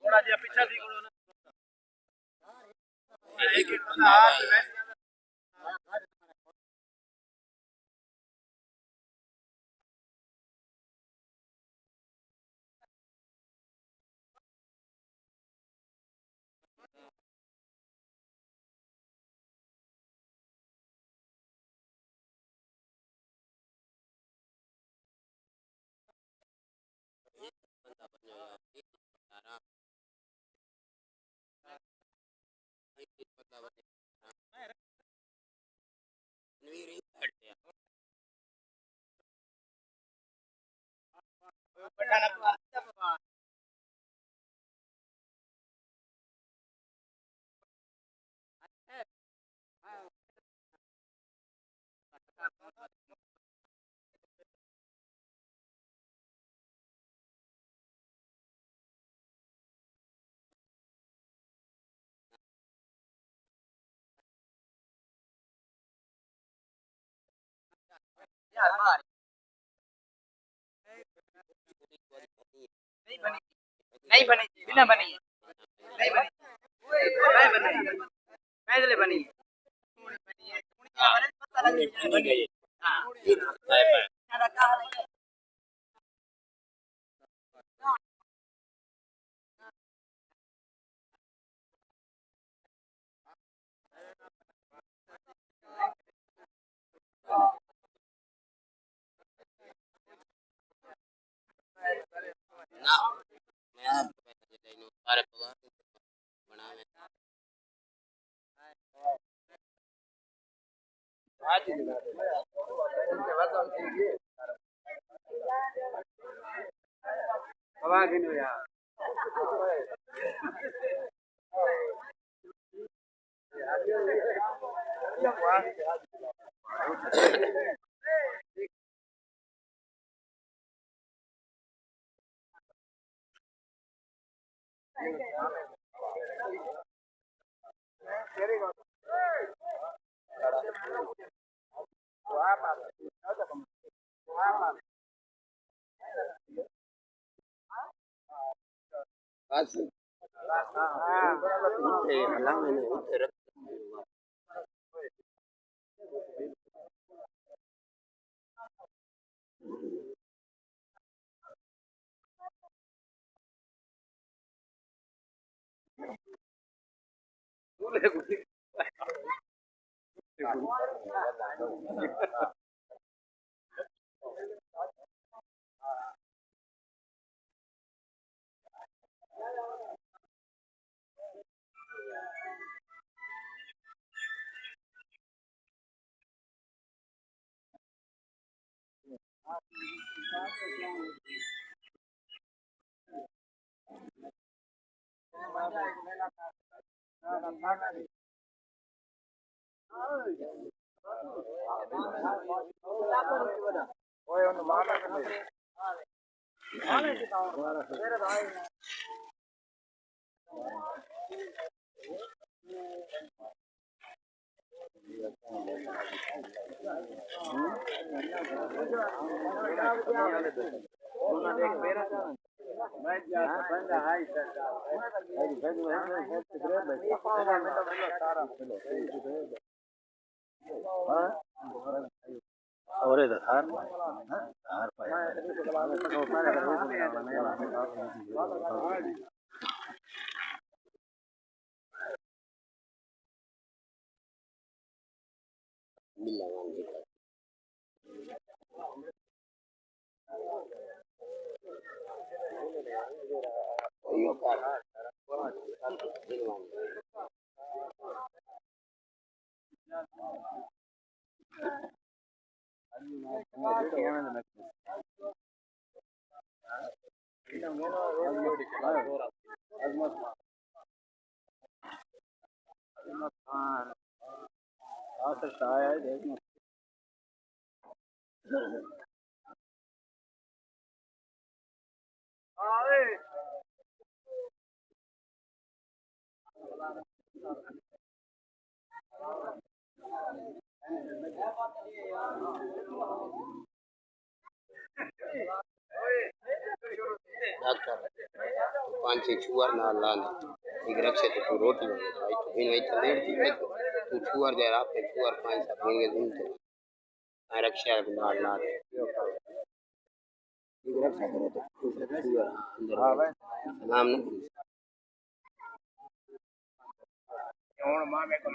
थोड़ा जिहा पीछा थी करो ना एक एक बंदा हाथ में यार मार नहीं बनी नहीं बनी बिना बनी नहीं बनी मैं बनी मैं चले बनी बनी गई हां ना मैं सारे बनावे आज ही उनके बाद हम चाहिए हवा के नो यार बस उठे हलांग ने उठे रख ओए ಒಂದು ಮಾತಾಡ್ತಿದ್ದೆ ಬೇರೆ ಬಾಯಿ और इधर हार हार पाया डॉक्टर तो 5-6 छुआर ना लान एक रक्षे तो तू रोटी भाई तो बिन वही तो लेट थी तू छुआर जा आप पे छुआर 5-7 दिन के दिन तो आ रक्षा के ना ला एक रक्षा करे तो छुआर अंदर हां भाई नाम नहीं ਹੁਣ ਮਾਂ ਮੈਂ कर